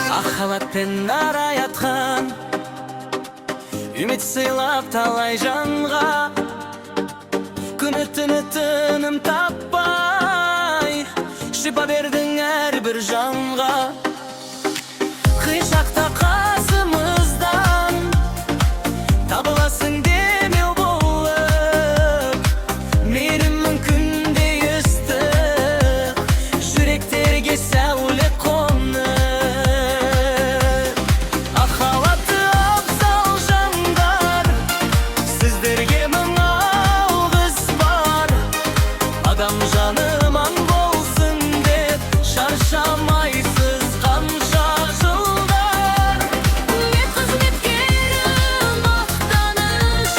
Махаббаттен ара яткан, үміт сыйлап талай жанға. Күні түні тыным таппай, шипа бердің әрбір жанға. Қиыншақта қасымыздан табыласың демеу болып, мейірімің күндей ыстық, жүректерге сәуле қонып. Махаббаты абзал жандар, сіздерге мың алғыс бар. Адам жаны аман болсын деп шаршамайсыз қанша жылдар. Мен қызметкерім мақтаныш,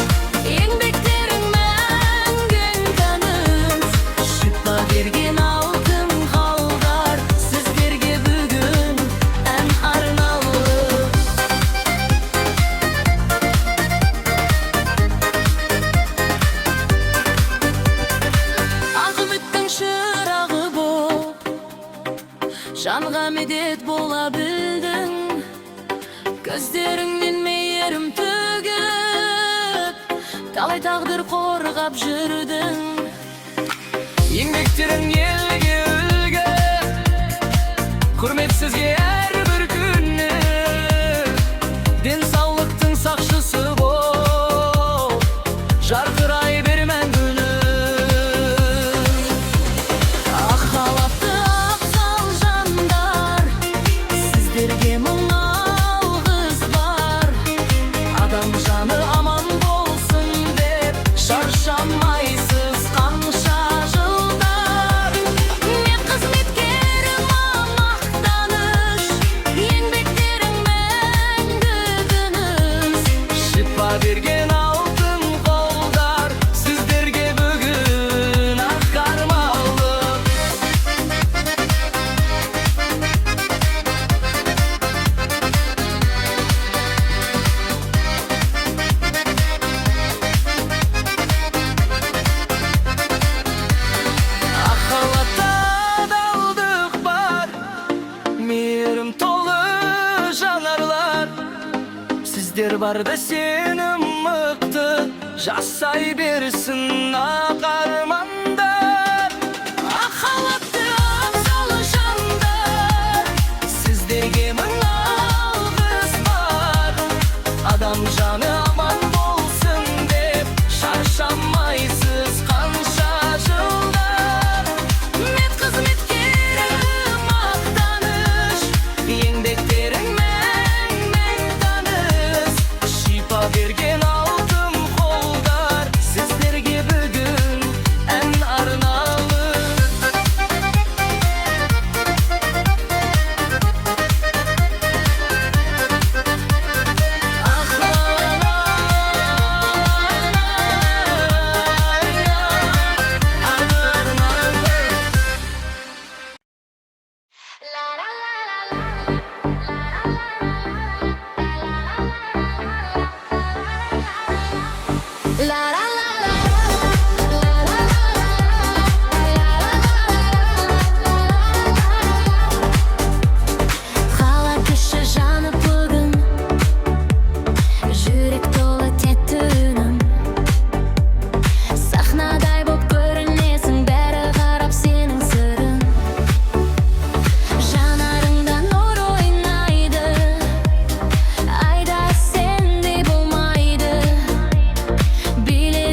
еңбектерің мәңгін таныс. Шипа берген алтын қалдар, сіздерге бүгін ән арналып. Ақ үміттің шырағы боп, жанға медет бола білдің. Көздеріңнен мейірім төгіп, талай тағдыр қорғап жүрдің. Еңбектерің елге үлгі, құрмет сізге әрбір күні. Денсаулықтың сақшысы бол, жарқырай бер мәңгілік. Махаббаты абзал жандар, Сіздерге мың алғыс бар. Адам жаны аман болсын деп шаршамайсыз қанша жылдар. мен қызметкерім мақтаныш, еңбектерің мәңгі тыныс. Шипа берген алтын қолдар, сіздерге бүгін ақ армалып. Махаббатта адалдық бар, мейірім толы жанарлар. Сіздер барда сенім мықты, жасай берсін ақ армандар. Махаббаты абзал жандар, Сіздерге мың алғыс бар. Адам жаны аман болсын деп шаршамайсыз қанша жылдар. мен қызметкерім мақтаныш, Еңбектерің мәң таныс. Шипа берген алтын қолдар, сіздерге бүгін ән арналып. ла ла қала кіші жаны бүгін, жүрек толы тәтті үнім. Сахнадай боп көрінесің, бәрі қарап сенің сырың. Жанарыңда нұр ойнайды, айда сендей болмайды. Биле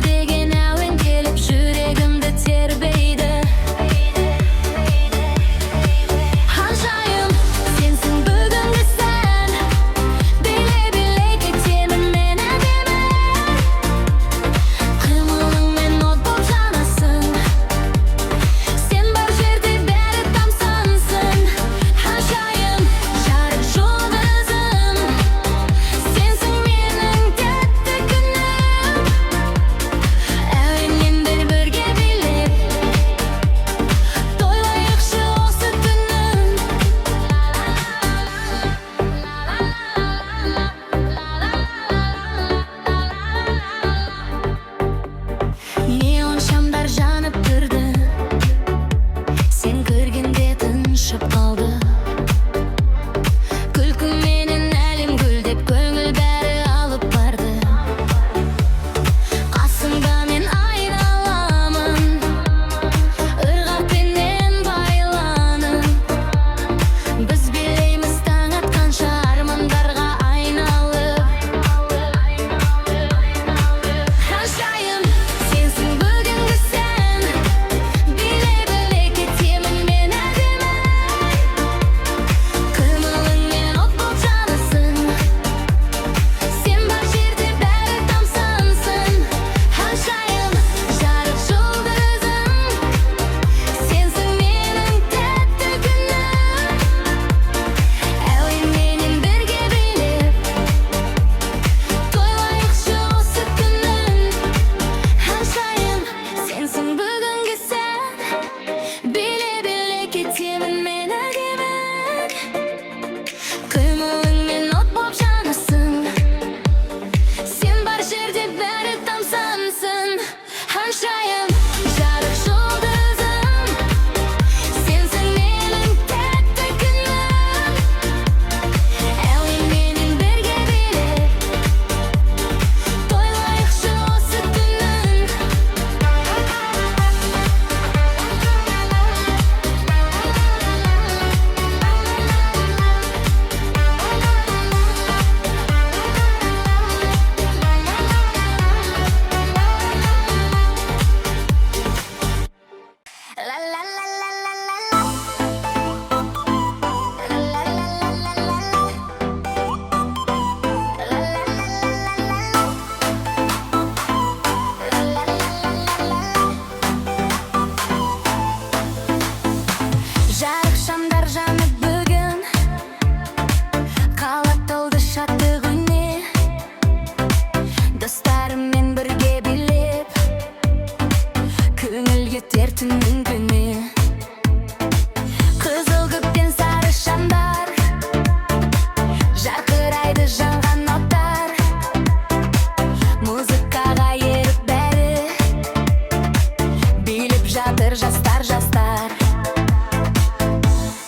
бүгін мені кебін көңіліңмен от боп жанасың сен бар жерде бәрі тамсансын ханшайым жарық жұлдызым сенсің менің тәтті күнім әлемменен бірге билеп тойлайықшы осы түнін La la la la la la la. La la la la la la la. La la la la la la la. La la la la la la. Жарық шамдар жанып бүгін қала толды шаттық үне достарыммен бірге билеп көңіл кетер түннің күні қызыл көктен сары шамдар жарқырайды жанған оттар музыкаға еріп бәрі билеп жатыр жастар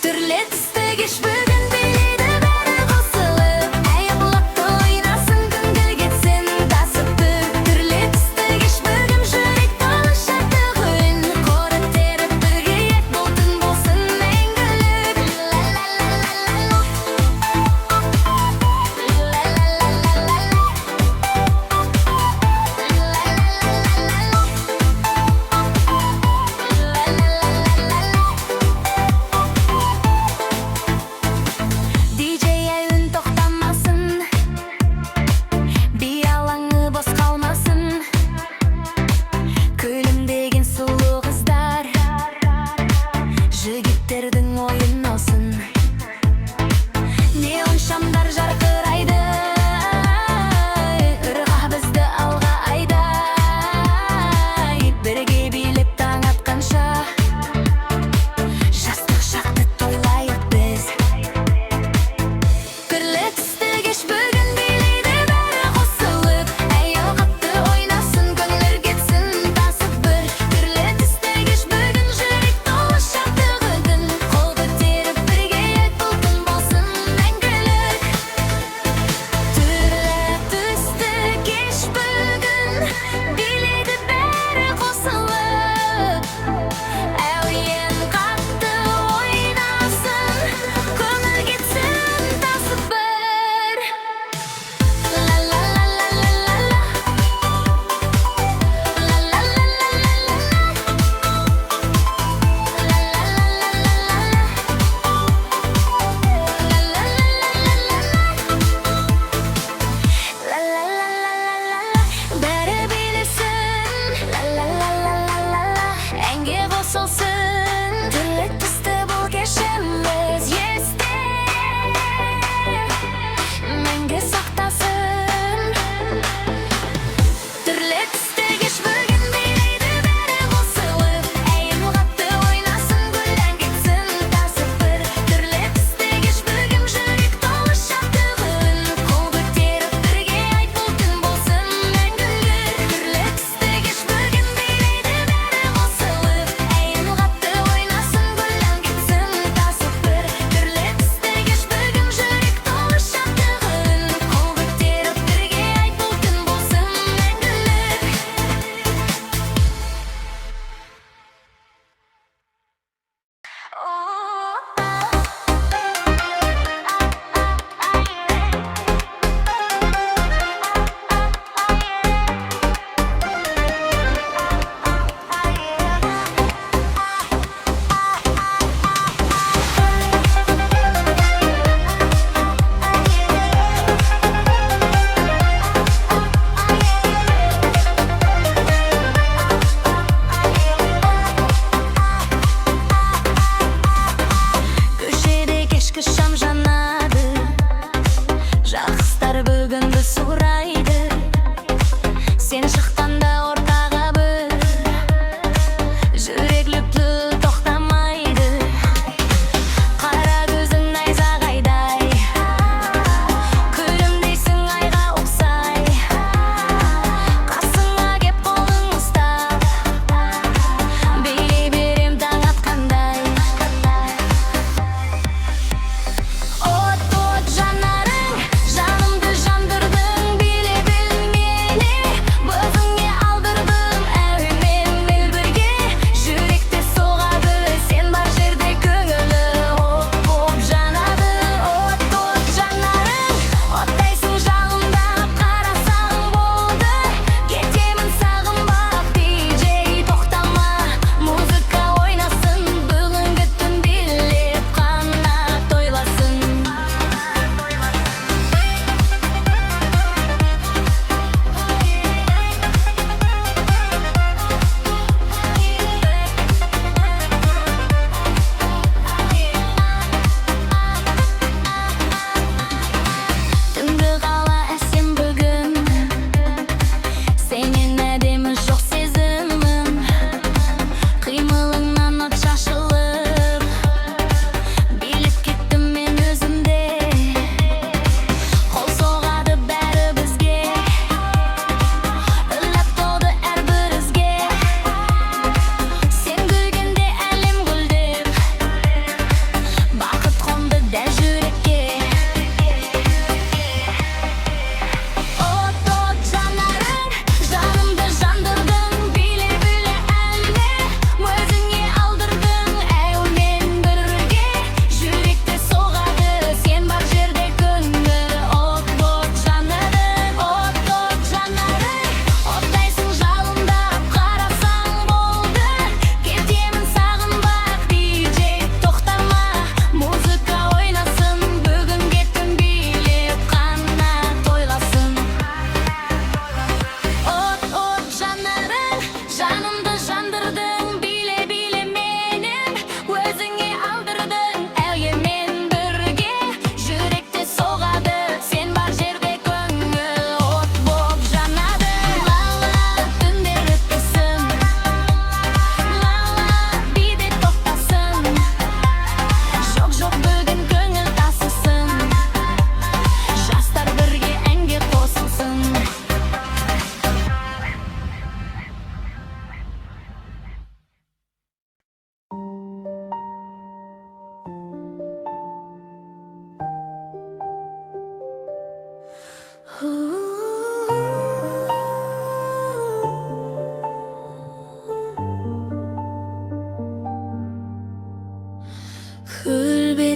түрлі түсті кеш бүгін билейді бәрі қосылып аяулап ойнасын күндер кетсін тасып тұр түрлі түсті кеш бүгін жүрек толы шаттық үн қоры теріп бірге ек бұл түн болсын мәңгілік ла ла ла ла ла диджей әуін тоқтамасын би алаңы бос қалмасын күлімдеген сұлу қыздар жігіттердің ойын алсын неон шамдар жарқырайды ырға бізді алға айдай бірге билеп таң атқанша жастық шақты тойлайық біз түрлі түсті кеш бүгін билейді бәрі қосылып әйел қатты ойнасын көңілдер кетсін тасып бір түрлі түсті кеш бүгін жүрек толы шаттық үн қол көтеріп бірге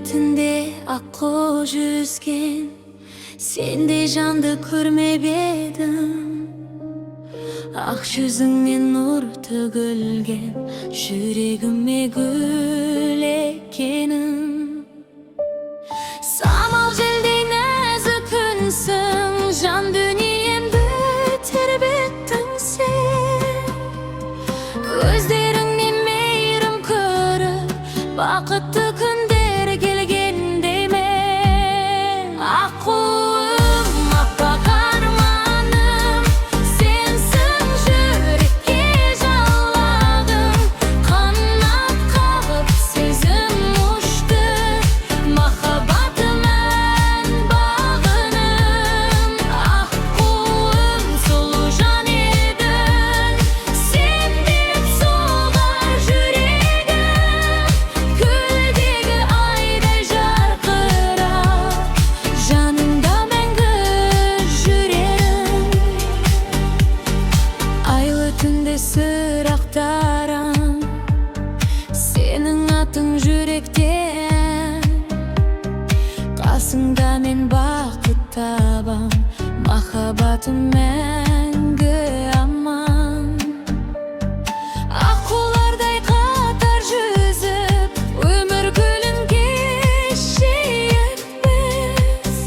бетінде аққу жүзген, сендей жанды көрмеп едім. Ақ жүзіңнен нұр төгілген, жүрегіме гүл екенің. Самал желдей нәзік үнсің, жан дүниемді тербеттің сен. Көздеріңнен мейірім көріп, бақытты күндер келгенде мен. Аққуым, аппақ арманым, сенсің жүрекке жалғадым. Қанат қағып сезім ұшты, махаббатым ән бағыным. Аққуым, сұлу жан едің, сен деп соғар жүрегім. Көлдегі айдай жарқырап, жанымда мәңгі жүрем. Айлы түнде сырақтарым, сенің атың жүректен. Қасыңда мен бақыт табам, махаббатым мәңгі аман. Аққулардай қатар жүзіп, өмір көлін кешейік біз.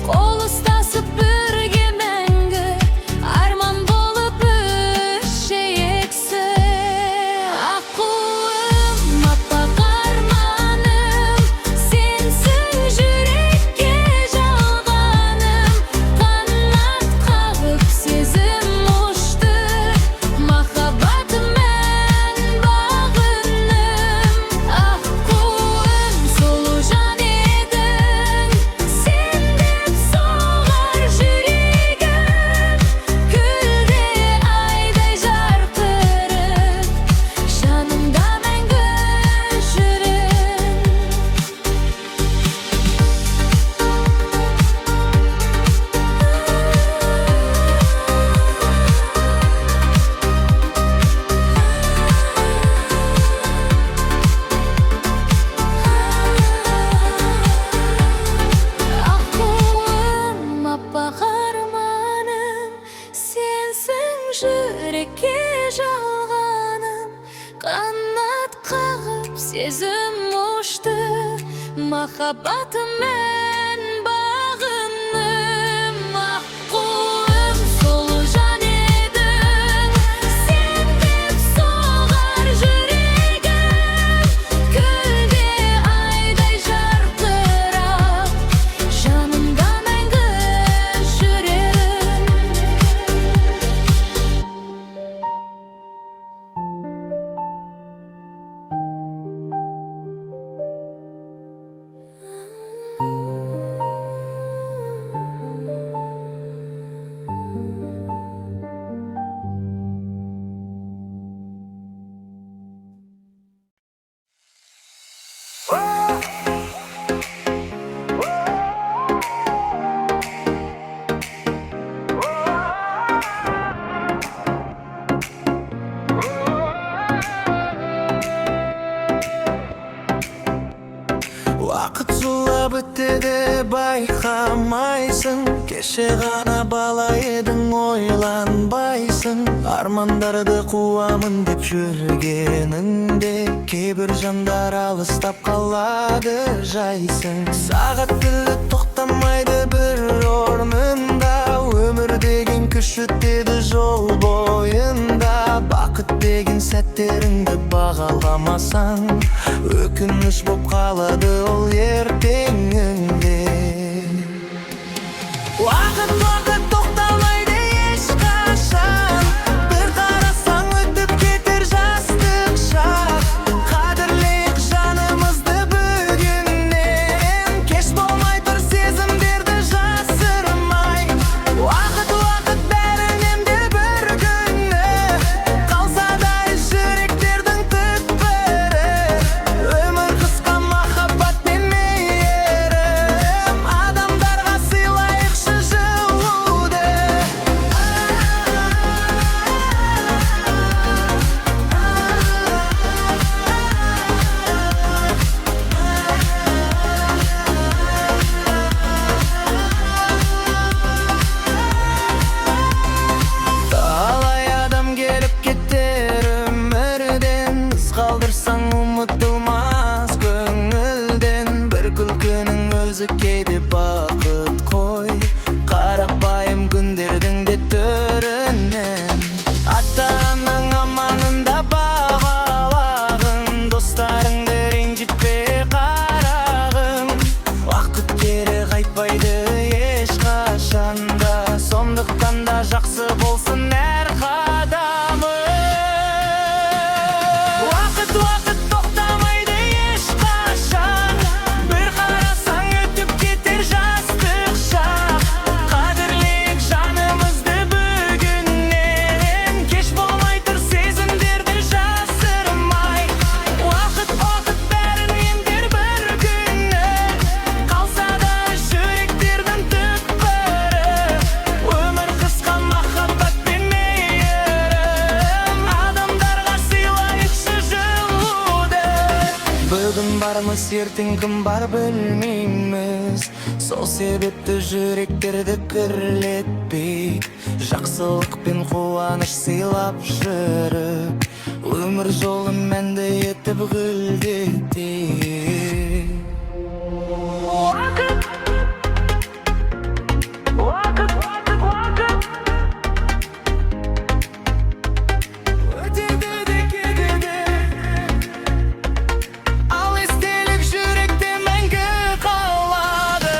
Қол ұстасып бірге мәңгі, арман болып өшейік сіз. Аққуым, аппақ арманым, сенсің жүрекке жалғаным. Қанат қағып сезім ұшты, махаббатым ән бағыным. Аққуым, сұлу жан едің, сен деп соғар жүрегім. Көлде айдай жарқырып, жанымда мәңгі жүрем. Аққуым, аппақ арманым, сенсің жүрекке жалғаным. Қанат қағып сезім ұшты, махаббатым ән бағыным. Аққуым, сұлу жан едің, сен деп соғар жүрегім. Көлде айдай жарқырап, жанымда мәңгі жүрем. Уақыт зулап өтеді байқамайсың, кеше ғана бала едің ойланбайсың. Армандарды қуамын деп жүргеніңде, кейбір жандар алыстап қалады жайсың. Сағат тілі тоқтамайды бір орнында, өмір деген күш өтеді жол бойында. Бақыт деген сәттеріңді бағаламасаң, өкініш боп қалады ол ертеңіңде. Уақыт тоқтамайды ешқашан, бір қарасаң өтіп кетер жастық шақ. Қадірлейік жанымызды бүгіннен, кеш болмай тұр сезімдерді жасырмай. Уақыт бәрінен де бір күні, қалса да жүректердің түкпірі. Өмір қысқа, махаббатпен өзіккейде бақыт қой, қарапайым күндердің де түрінен. Ата-анаң аманында бағалағын, достарыңды ренжітпе қарағым. Уақыт кері қайтпайды ешқашанда, сондықтан да жақсы болсын әр қадамы. Уақыт тоқтамайды ешқашан, бір қарасаң өтіп кетер жастық шақ. Қадірлейік жанымызды бүгіннен, кеш болмай тұр сезімдерді жасырмай. Уақыт бәрін емдер бір күні, қалса да жүректердің түкпірі. Өмір қысқа махаббат пен мейірім, адамдарға сыйлайықшы жылуды. Бүгін бармыз, ертең кім бар білмейміз, сол себепті жүректерді кірлетпейік. Жақсылық пен қуаныш сыйлап жүріп, өмір жолын мәнді етіп гүлдетейік. Өтеді де кетеді, ал естелік жүректе мәңгі қалады.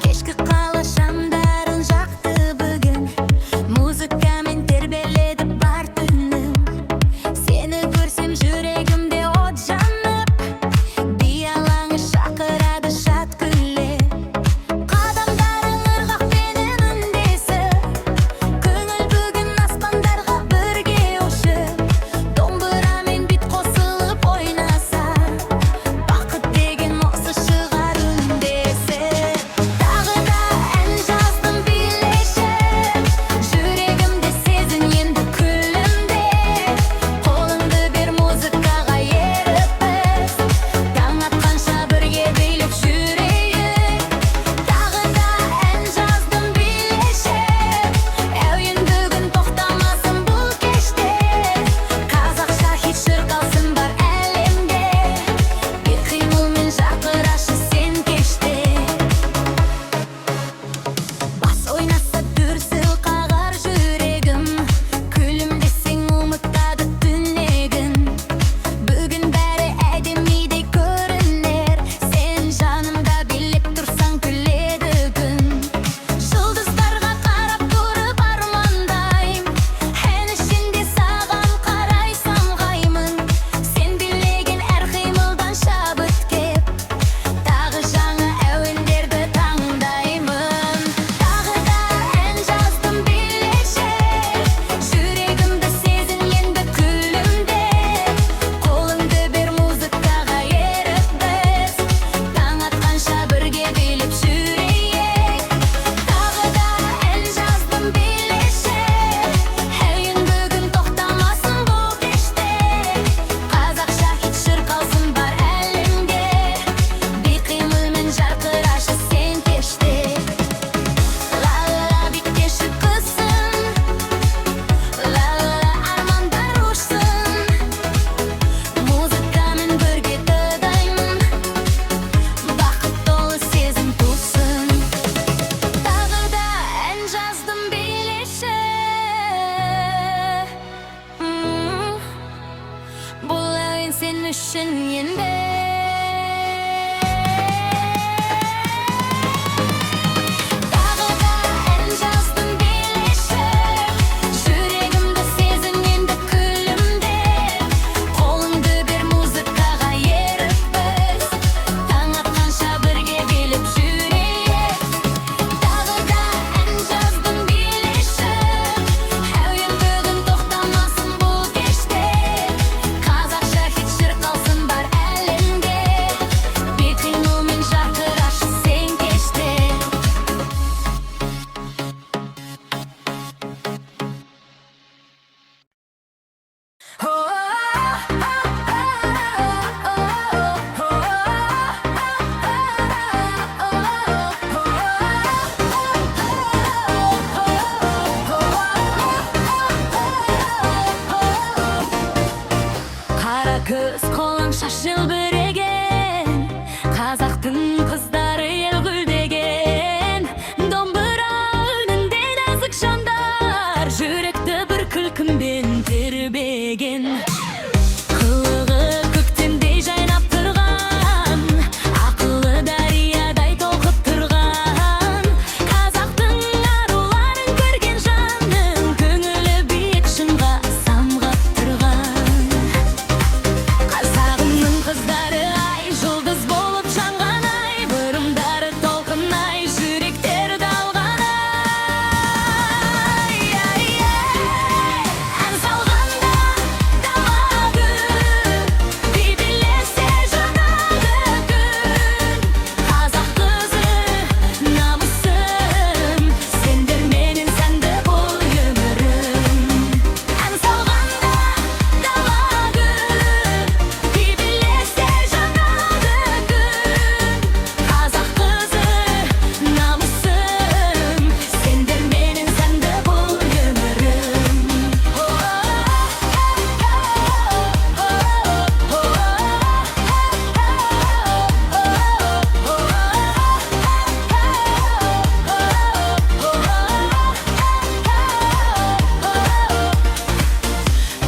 Кешкі қала шамдарын жақты бүгін, музыкамен тербеледі бар түнім. Сені көрсем жүрегімде от жанып, би алаңы шақырады шат күле. Қадамдарың ырғақпенен үндесіп, көңіл бүгін аспандарға бірге ұшып. Домбырамен бит қосылып ойнаса, бақыт деген осы шығар үндесіп. Тағы да ән жаздым билешіп, жүрегімде сезін енді күлімде. Қолыңды бер музыкаға еріп біз, таң атқанша бірге билеп жүрейік. Тағы да ән жаздым билешіп, әуен бүгін тоқтамасын бұл кеште. Қазақша хит шырқалсын бар әлемде, бір қимылмен шақырашы сен кеште. Бас ойнаса дүрсіл қағар жүрегім, күлімдесең ұмытады түнегін. Бүгін бәрі әдемідей көрінер, сен жанымда билеп тұрсаң күледі күн. Жұлдыздарға қарап тұрып армандайм, ән ішінде саған қарай самғаймын. Сен билеген әр қимылдан шабыт кеп, тағы жаңа әуендерді таңдаймын. Тағы да ән жаздым билешіп, жүрегімді сезін енді күлімде. Қолыңды бер музыкаға еріп біз, таң атқанша бірге билеп жүрейік. Тағы да ән жаздым билешіп, әуен бүгін тоқтамасын бұл кеште. Қазақша хит шырқалсын бар әлемде, бір қимылмен жарқырашы сен кеште. Ла-ла-ла биттеші қызсын, ла-ла-ла армандар ұшсын. Музыкамен бірге тыңдаймын, бақыт толы сезім тусын. Тағы да ән жаздым билешіп, бұл әуен сен үшін енді. Тағы да ән жаздым билешіп, жүрегімді сезін енді күлімде. Қолыңды бер музыкаға еріп біз, таң атқанша бірге билеп жүрейік. Тағы да ән жаздым билешіп, әуен бүгін тоқтамасын бұл кеште. көз қолың шашыл біреген, қазақтың қыздары ел гүлдеген. Домбыра үнінде нәзік жандар, жүректі бір күлкіммен тербеген. Қылығы көктемдей жайнап тұрған, ақылы дариядай толқып тұрған. Қазақтың аруларын көрген жанның, көңілі биік шыңға самғап тұрған. Қазағымның қыздары ай, жұлдыз болып жанған ай, бұрымдары толқын ай, жүректерді алған ай. Ән салғанда дала гүл, би билесе жанады күн. Қазақ қызы намысым, сендер менен сәнді бұл өмірім. Ән салғанда дала гүл, би билесе жанады күн. Қазақ қызы намысым, сендер менен сәнді бұл өмірім.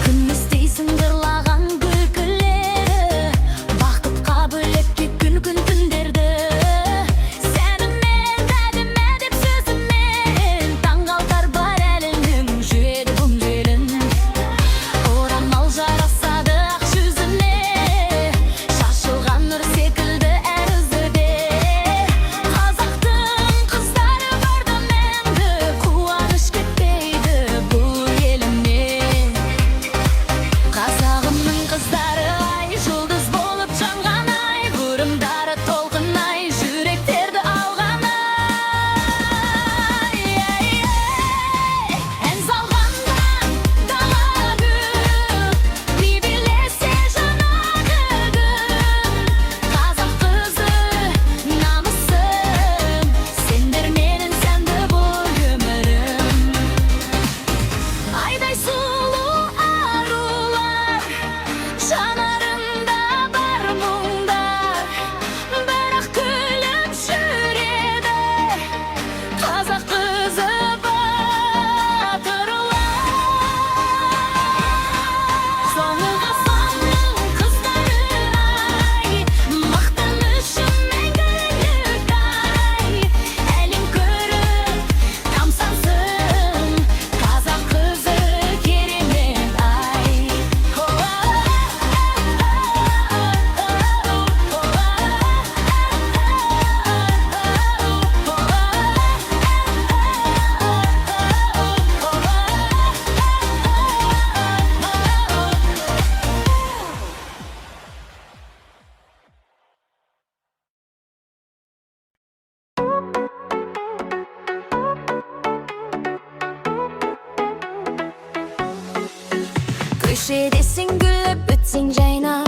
Күмістей сыңғырлаған күлкілері, бақытқа бөлепке күн түндерді. Сәнімен әдім сөзімен, таңғалдар бар әлінің жүреді бұл желін. Орамал жарасады ақ жүзіне, шашылған нұр секілді әр үзіде. Қазақтың қыздары барда мәңгі, қуаныш кетпейді бұл елімнен. Қазағымның қыздары ай, жұлдыз болып жанған ай, бұрымдары толқын ай, жүректерді алған ай. Ән салғанда дала гүл, би билесе жанады күн. Қазақ қызы намысым, сендер менен сәнді бұл өмірім. Айдай сұлу арулар, жанарында бар мұңдар, бірақ күліп жүреді қазақ қызы батырлар. Соңғы ғасырдың қыздары ай, мақтанышым мәңгілік ай, әлем көріп тамсансын қазақ қызы керемет ай. Көшедесің гүліп өтсең жайнап,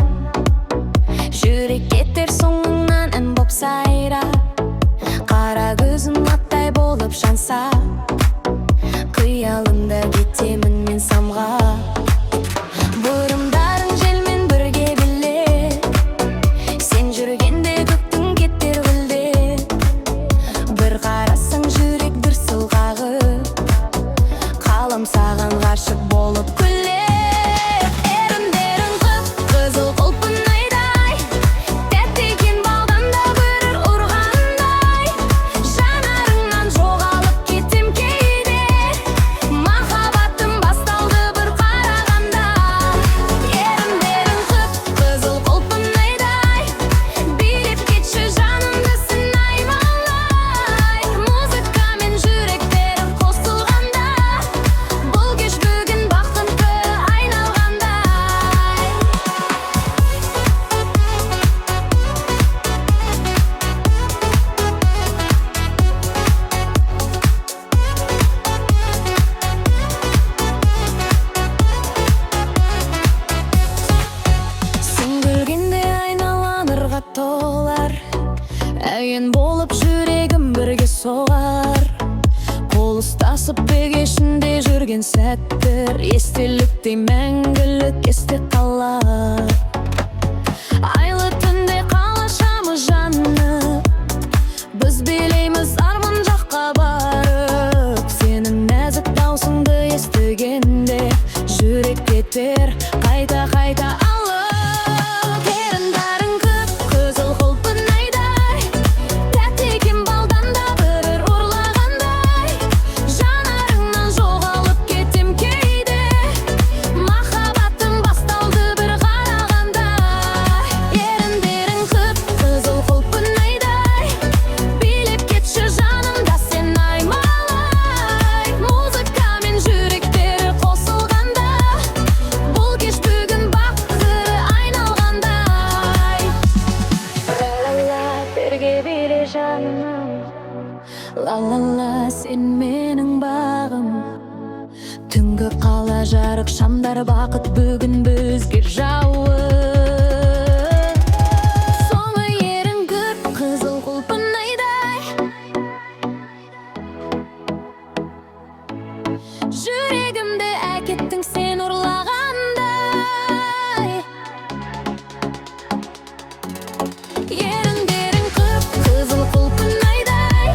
жүрек кетер соңыңнан ән боп сайрап. Қара көзің аттай болып жанса, қиялыңда кетемін мен самғап. Бұрымдарың желмен бірге билеп, сен жүргенде көктің кетер гүлдеп. Бір қарасаң жүрек дүрсіл қағып, қалам саған ғашық болып күліп. Еріндерің қып-қызыл құлпын айдай, тәтті екен балдан да көрір ұрғандай. Жанарыңнан жоғалып кетем кейде, махаббатым басталды бір қарағанда. Еріндерің қып-қызыл құлпын айдай, билеп кетші жанымды сен аймалай. Музыка мен жүректерім қосылғанда, бұл кеш бүгін бақытты айналғандай. Сен күлгенде айналан ырға толар, әуен болып жүрегім бірге соғар. Қол ұстасып бегешінде жүрген сәттер, естеліктей мәңгілік есте қалар. Айлы түнде қалашамыз жанып, біз билейміз арман жаққа барып. Сенің нәзік даусыңды естігенде жүрек кетер қайта-қайта алып. Еріндерің қып-қызыл құлпын айдай, тәтті екен балдан да бір ұрлағандай. Жанарыңнан жоғалып кетем кейде, махаббатым басталды бір қарағандай. Еріндерің қып-қызыл құлпын айдай, билеп кетші жанымда сен аймалай. Музыкамен жүректері қосылғанда, бұл кеш бүгін бақытты айналғандай. Ла-ла-ла, бірге биле жаным, ла-ла-ла, сен менің бағым. Түнгі қала жарық шамдар бақыт бүгін бізге жауып. Соңы ерін қып-қызыл құлпын айдай, жүрегімді әкеттің сен ұрлағандай. Еріндерің қып-қызыл құлпын айдай,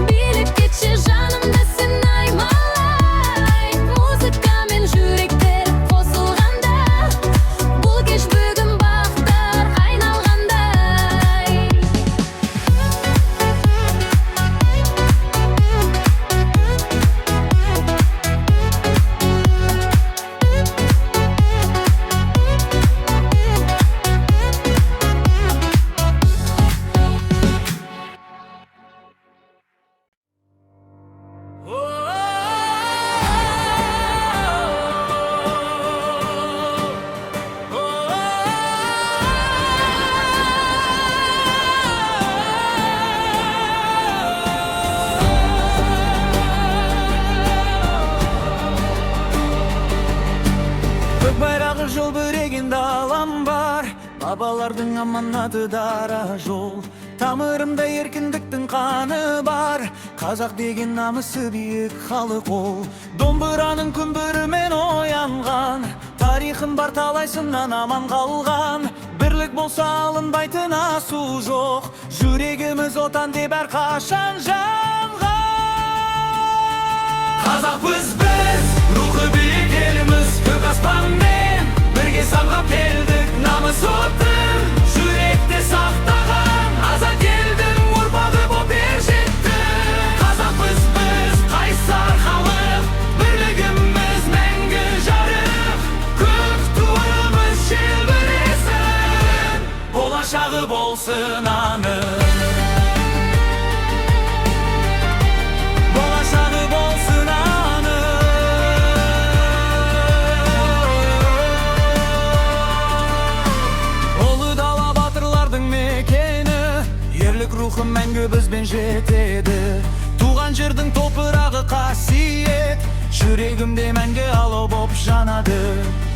билеп кетші жанымда сен аймалай. Музыкамен жүректер қосылғанда, бұл кеш бүгін бақыттар айналғандай. Көк байрағы жол біреген далам бар, бабалардың аманаты дара жол. Тамырымда еркіндіктің қаны бар, қазақ деген намысы биік халық ол. Домбыраның күмбірімен оянған, тарихым бар талай сыннан аман қалған. Бірлік болса алынбайтын асу жоқ, жүрегіміз отан деп әрқашан жанған. Қазақпыз біз, рухы биік еліміз, көк аспанмен бірге самғап келдік. Намыс отын жүректе сақтаған, азат елдің ұрпағы боп ер жеттік. Қазақпыз біз, қайсар халық, бірлігіміз мәңгі жарық. Көк туымыз желбіресін, болашағы болсын анық. Болашағы болсын анық. Ұлы дала батырлардың мекені, ерлік рухы мәңгі бізбен жетеді. Туған жердің топырағы қасиет, жүрегімде мәңгі алау боп жанады.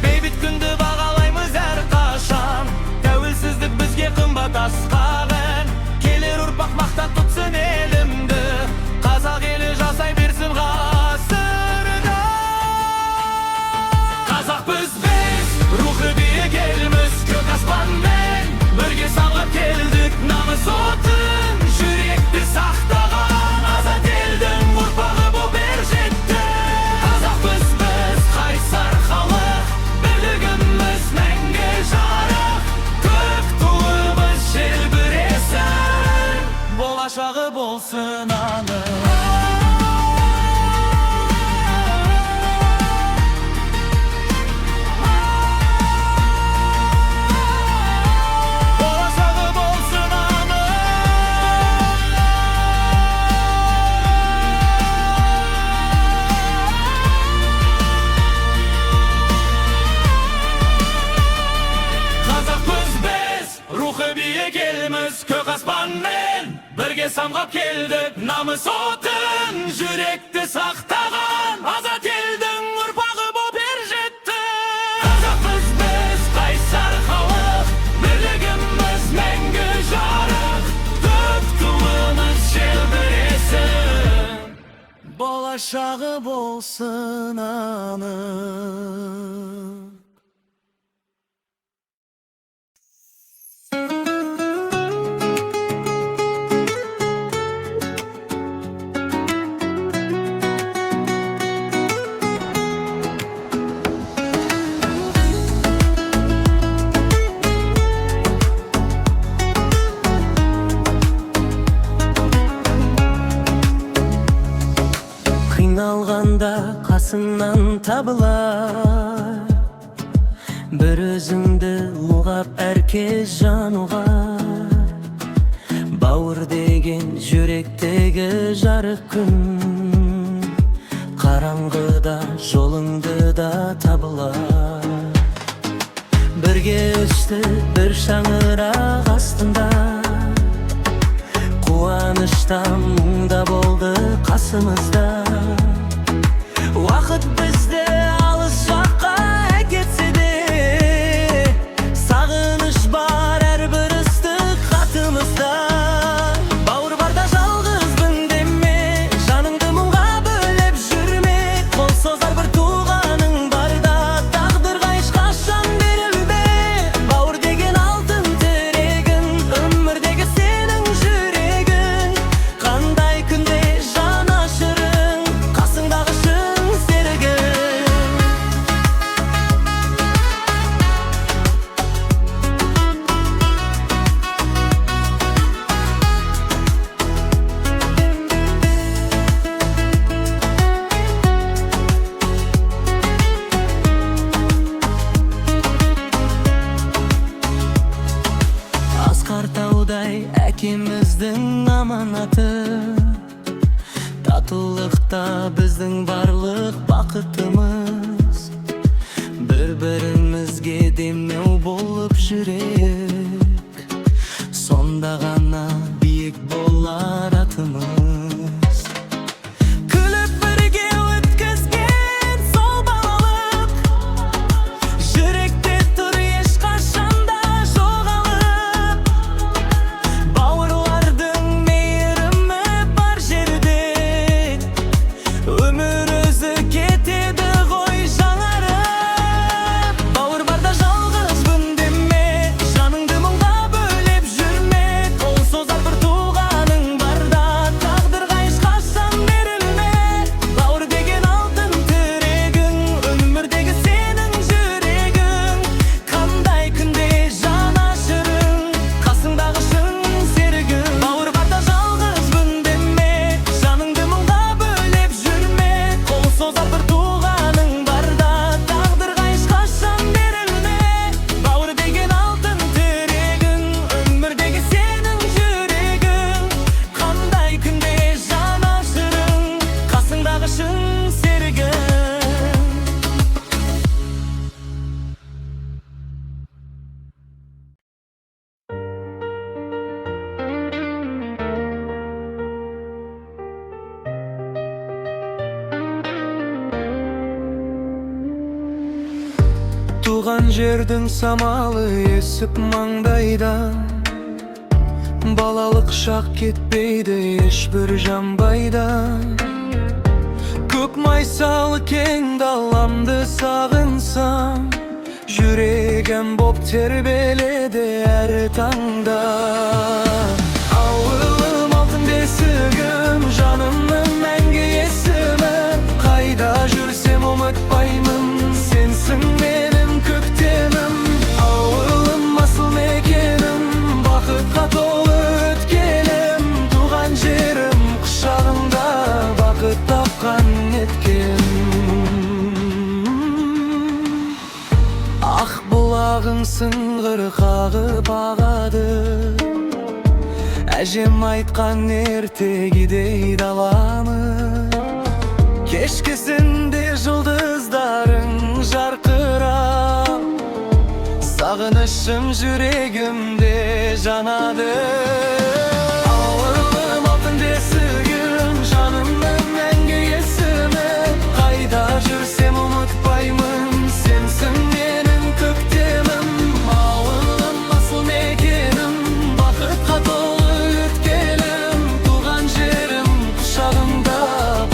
Бейбіт күнді бағалаймыз әрқашан, тәуелсіздік бізге қымбат асқағын. Келер ұрпақ мақтан тұтсын елімді, қазақ елі жасай берсін ғасырда. Қазақпыз біз, рухы биік еліміз, көк аспанмен бірге самғап келдік. Намыс отын жүректі сақтаған, азат елдің ұрпағы боп ер жеттік. Қазақпыз біз, қайсар халық, бірлігіміз мәңгі жарық. Көк туымыз желбіресін, болашағы болсын анық. Болашағы болсын анық. Қазақпыз біз, рухы биік еліміз, көк аспанмен бірге самғап келдік. Намыс отын жүректі сақтаған, азат елдің ұрпағы боп ер жеттік. Қазақпыз біз, қайсар халық, бірлігіміз мәңгі жарық. Көк туымыз желбіресін, болашағы болсын анық. шағыңда қасыңнан табылар. Бір өзіңді ұғап әркез жануға, бауыр деген жүректегі жарық күн, қараңғыда жолыңды да табылар. Бірге өсті бір шаңырақ астында, қуанышта мұңда болды қасымызда. Уақыт бізді алыс жаққа әкетсе де, сағыныш бар әрбір ыстық хатымызда. Бауыр барда жалғызбын деме, жаныңды мұңға бөлеп жүрме. Қол созар бір туғаның барда, тағдырға ешқашан берілме. Бауыр деген алтын тірегің, өмірдегі сенің жүрегің. Қандай күнде жанашырың, қасыңдағы шын серігің. Асқар таудай әкеміздің аманаты, татулықта біздің барлық бақытымыз. Бір-бірімізге демеу болып жүрек, сонда ғана биік болар атымыз. Күліп бірге өткізген сол балалық, жүректе тұр ешқашанда жоғалып. Бауырлардың мейірімі бар жерде, өмір өзі кетеді ғой жаңарып. Бауыр барда жалғызбын деме, жаныңды мұңға бөлеп жүрме. Қол созар бір туғаның барда, тағдырға ешқашан берілме. Бауыр деген алтын тірегің, өмірдегі сенің жүрегің. Қандай күнде жанашырың, қасыңдағы шын серігің. Бауыр барда жалғызбын деме, жаныңды мұңға бөлеп жүрме. Қол созар бір туғаның барда, тағдырға ешқашан берілме. Бауыр деген алтын тірегің, өмірдегі сенің жүрегің. Қандай күнде жанашырың, қасыңдағы шын серігің. Туған жердің самалы есіп маңдайдан, балалық шақ кетпейді ешбір жанбайдан. Көк майсалы кең даламды сағынсам, жүрегім боп тербеледі әр таңда. Ауылым алтын бесігім, жанымның мәңгі есімі. Қайда жүрсем ұмытпаймын, сенсің менің көктемім. Ауылым асыл мекенім, бақытқа толы өткенім. Туған жерім құшағында, бақыт тапқан еткем. Ақ бұлағың сыңғыр қағып ағады, әжем айтқан ертегідей даланы. Кешкісінде жұлдыздарың жарқырап, сағынышым жүрегімде жанады. Ауылым алтын бесігім, жанымның мәңгі есімі. Қайда жүрсем ұмытпаймын, сенсің менің көктемім. Ауылым асыл мекенім, бақытқа толы өткенім. Туған жерім құшағымда,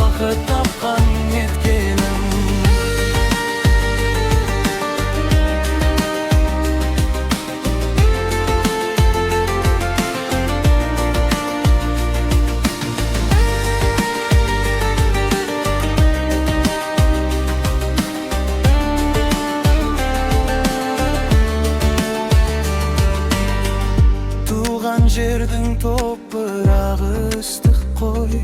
бақыт тапқан еткенім. жердің топырағы ыстық қой,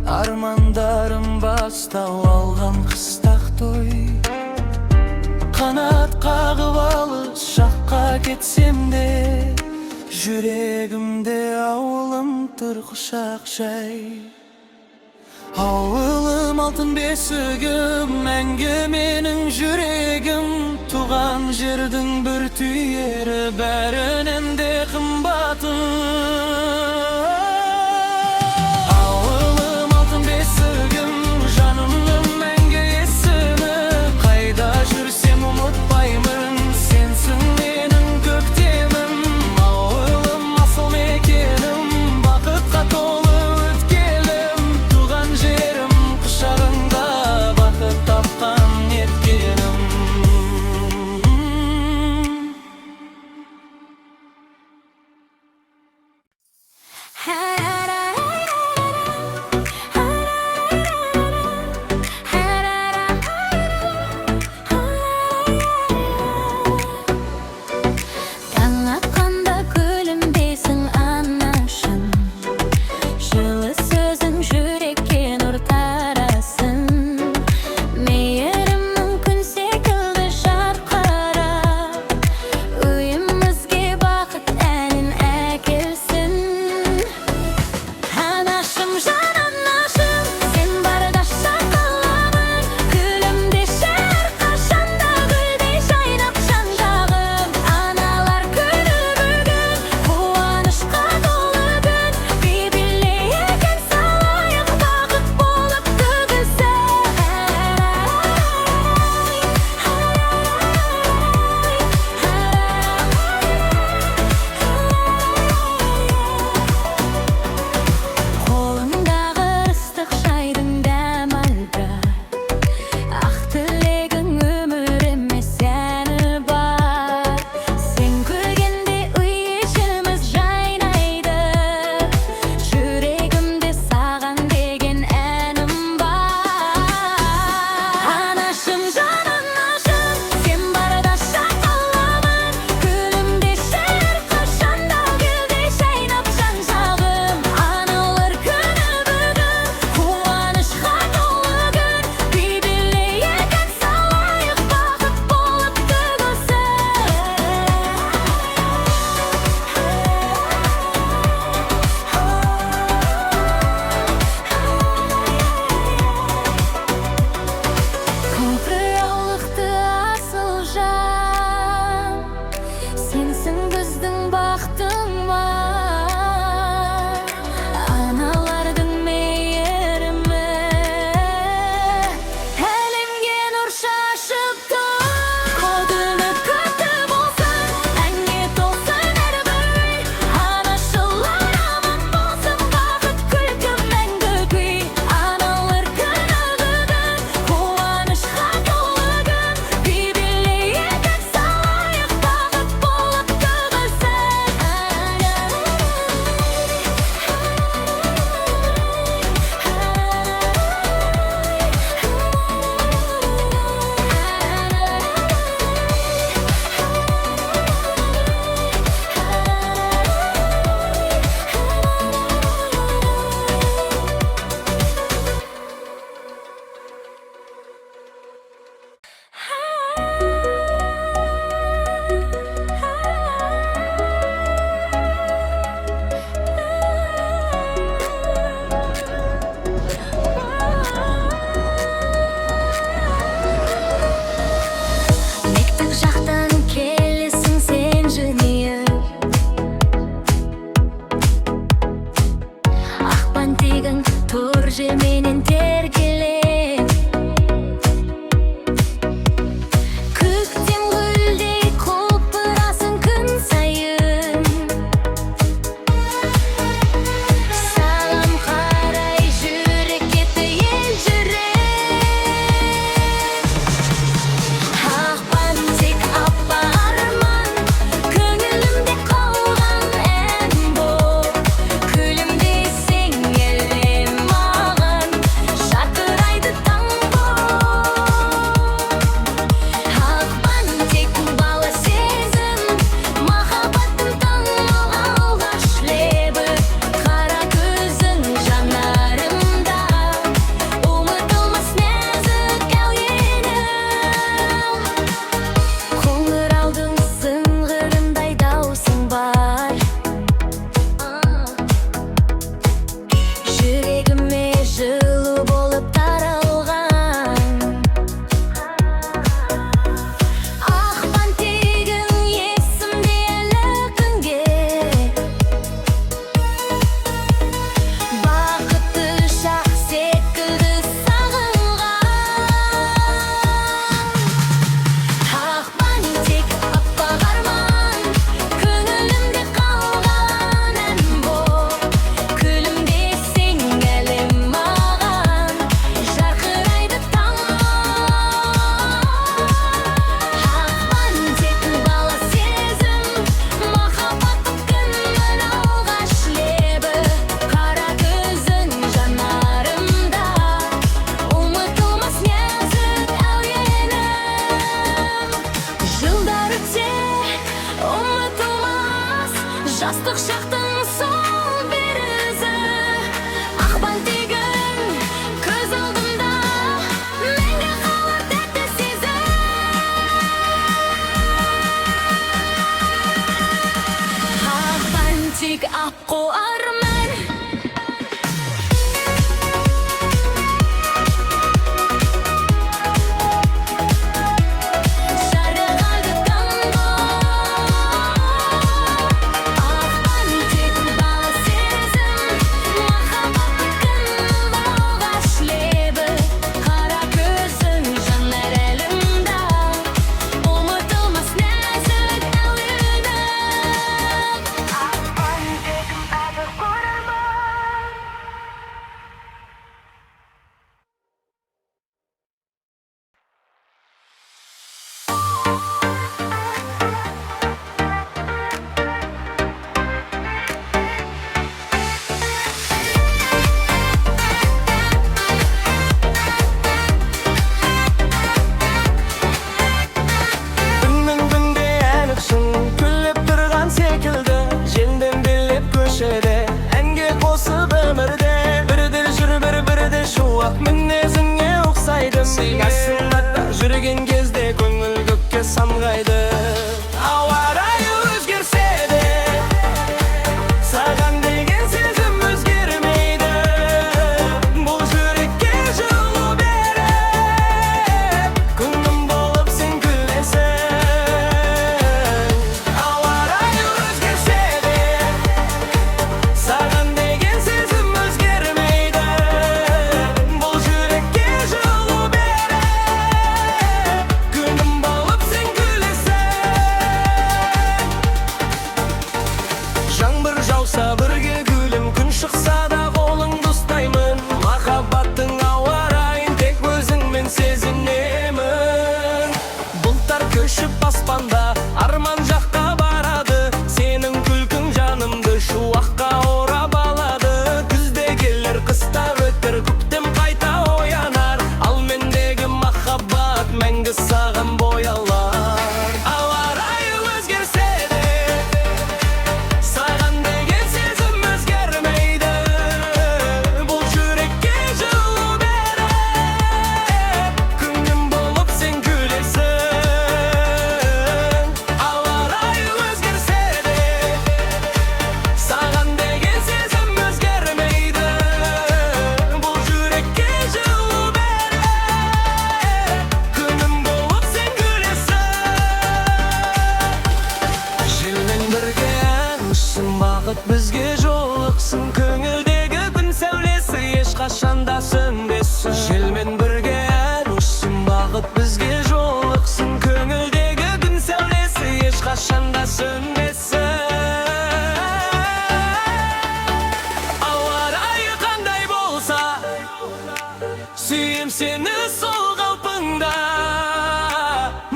армандарым басты бастап алған қыстақ той. Қанат қағып алыс жаққа кетсем де, жүрегімде ауылым тұр құшақ жай. Ауылым алтын бесігім, мәңгі менің жүрегім. Туған жердің бір түйері, бәрінен де қымбатым. Ауылым алтын бесігім, жанымның мәңгі есімі. Қайда жүрсем ұмытпаймын, сенсің менің көктемім. Ауылым асыл мекенім, бақытқа толы өткелім. Туған жерім құшағында, бақыт тапқан еткенім. Жастық шақтың сол бір ізі, ақ бантигің көз алдымда, мәңгі қалар тәтті сезім. Ақ бантик, аққу арман, жарығады таңғы. Ақ бантик, бала сезім, махаббаттың алғаш лебі, қара көзің жанар әлемда, ұмытылмас нәзік әуені. Ақ бантик, бақыт қорама. Үннің күнде әніксің, күліп тұрған секілді, желден билеп көшеде, әнге қосып өмірде. Бірдер жүр, бірдер шуақ, мінезіңе ұқсайды. Қасыңда жүрген кезде көңіл көкке самғайды. Ауа райы өзгерсе де, саған деген сезім өзгермейді. Бұл жүрекке жылу беріп, күнім болып сен күлесің. Ауа райы өзгерсе де, саған деген сезім өзгермейді. Бұл жүрекке жылу беріп, күнім болып сен күлесің. Жаңбыр жауса бірге гүлім, күн шықса да қолыңды ұстаймын. Махаббаттың ауа райын тек өзіңмен сезінемін. Бұлттар көшіп аспанда, арман жаққа барады. Сенің күлкің жанымды шуаққа орап алады. Күзде келер, қыста өтер, көктем қайта оянар. Ал мендегі махаббат мәңгі саған боялар. Ауа райы өзгерсе де, саған деген сезім өзгермейді. Бұл жүрекке жылу беріп, күнім болып сен күлесің. Ауа райы өзгерсе де, саған деген сезім өзгермейді. Бұл жүрекке жылу беріп, күнім болып сен күлесің. Желмен бірге әншісің, бақыт бізге жолықсын. Көңілдегі күн сәулесі ешқашанда сөнбесін. Желмен бірге әншісің, бақыт бізге жолықсын. Көңілдегі күн сәулесі ешқашанда сөнбесін. Ауа райы қандай болса, сүйем сені сол қалпыңда.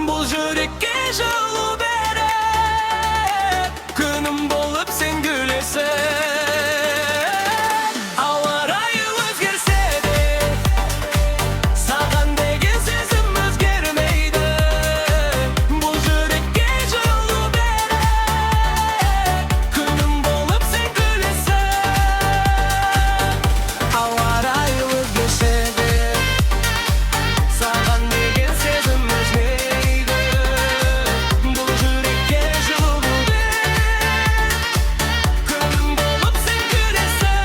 Бұл жүрекке жылу беріп, күнім болып сен күлесің. Ауа райы өзгерсе де, саған деген сезім өзгермейді. Бұл жүрекке жылу беріп, күнім болып сен күлесің. Ауа райы өзгерсе де, саған деген сезім өзгермейді. Бұл жүрекке жылу беріп, күнім болып сен күлесің.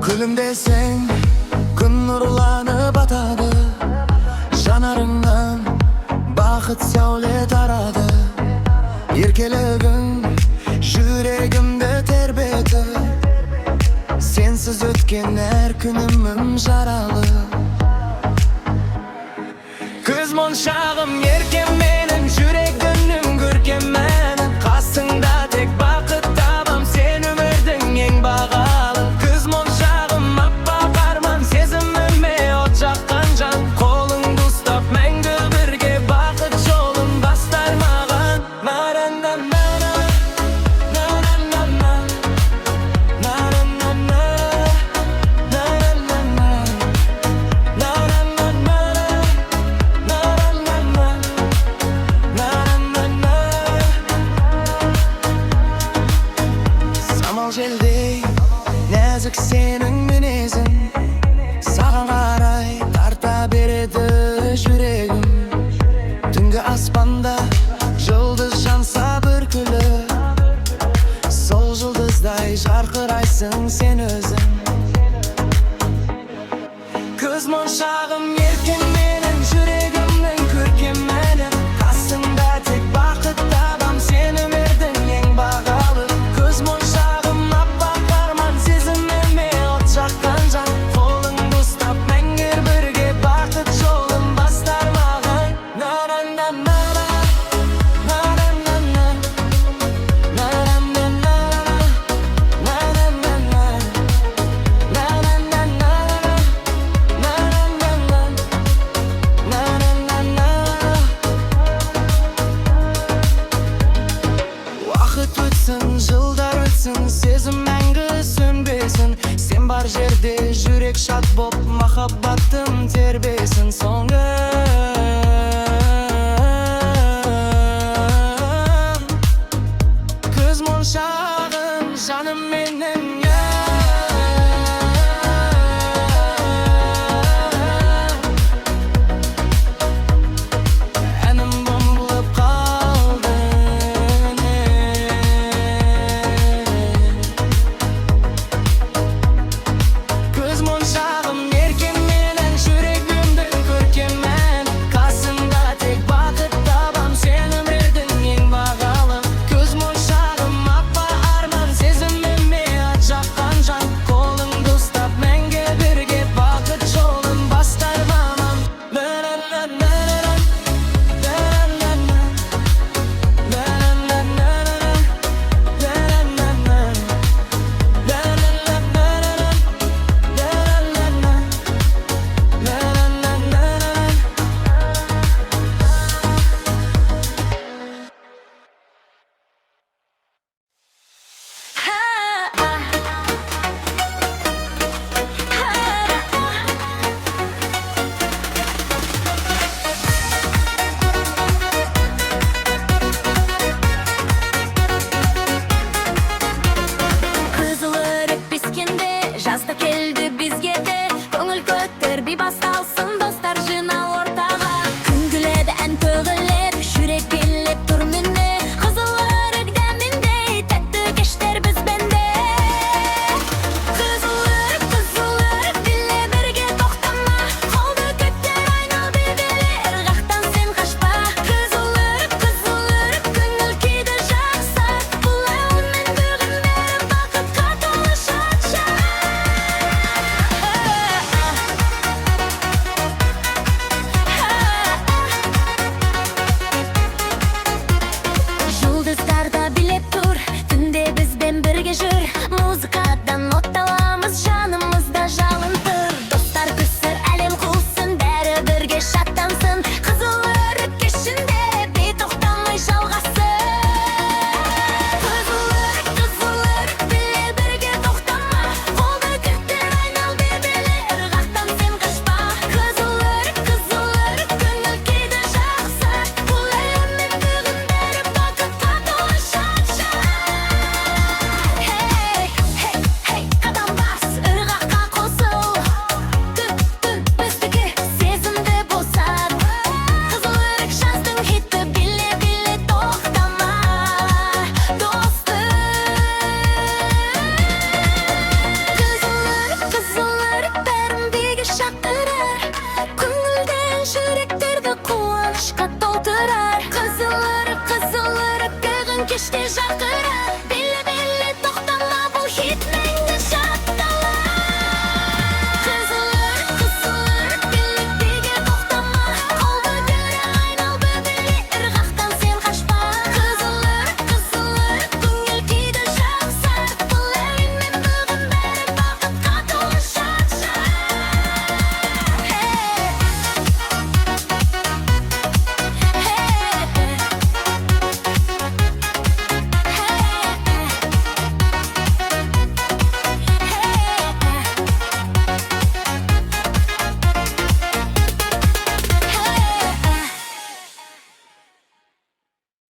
Күлімдесең, күн нұрланып атады. Жанарыңнан бақыт сәуле тарады. Еркелігің жүрегімді тербетіп, сенсіз өткен әр күнім жаралы. Көз моншағым еркем менің, жүрегімнің көркем мәні. Қасыңда тек бақыт табам, сен өмірдің ең бағалы. Көз желдей нәзік сенің мінезің, саған қарай тарта береді жүрегім. Түнгі аспанда жұлдыз жанса бір күліп, сол жұлдыздай жарқырайсың сен өзің. Көз моншағым еркем менің, жүрегімнің көркемені, қасыңда тек бақыт табам, сені бердің ең бағалы. Көз моншағым аппақ арман, сезіміме от жаққан жан, қолыңды ұстап мәңгі бірге бақыт жолын бастар маған. На-на-на-на-на, на-на-на-на, на-на-на-на, на-на-на-на, на-на-на-на. Уақыт өтсін, жылдар өтсін, сезім мәңгі сөнбесін. Сен бар жерде жүрек шат боп, махаббаттың тербесін. Соңғы көз моншағым жаным менің. Әнім болып қалды. Көз моншағым еркем менің, жүрегімдің көркемін, қасымда тек бақыт табам, сені бердің ең бағалы. Көз моншағым аппақ арман, сезіміме от жаққан жан, қолыңды ұстап мәңгі бірге бақыт жолын бастар мамам. Kızılırık biskende, jaz da keldi bizge de. Көңіл көтер би басталсын, достар жина ортаға. Күн күледі, ән төгілер, жүрек билеп тұр міне. Қызылырык дәміндей, тәтті кештер біз бенде. Қызылырык, биле бірге тоқтама. Қолды көтер айнал бебелер, қақтан сен қашпа. Қызылырык, көңіл күйді жақса. Бұл әуенмен бүгін бәрі бақытқа толы шат-шат. Жұлдыздарда билеп тұр, түнде бізбен бірге жүр. Музыкадан от аламыз, жанымызда жалын тұр. Достар күсір, әлем құлсын, бәрі бірге шаттансын. Қызылырык кешінде бей тоқтамай жалғасын. Қызылырык, биле бірге тоқтама. Қолды көтер айнал бебелер, қақтан сен қашпа. Қызылырык, көңіл күйді жақса. Бұл әлеммен бүгін бәрі бақытқа толы шат-шат. Хей, қадам бас, ырғаққа қосыл. Түн біздікі сезімді босат. Қызылырык жаздың хиті, биле тоқтама, достым. Қызылырык бәрін биге шақырар. Көңілден жүректерді қуанышқа толтырар. Қызылырык, бүгін кеште жарқырар.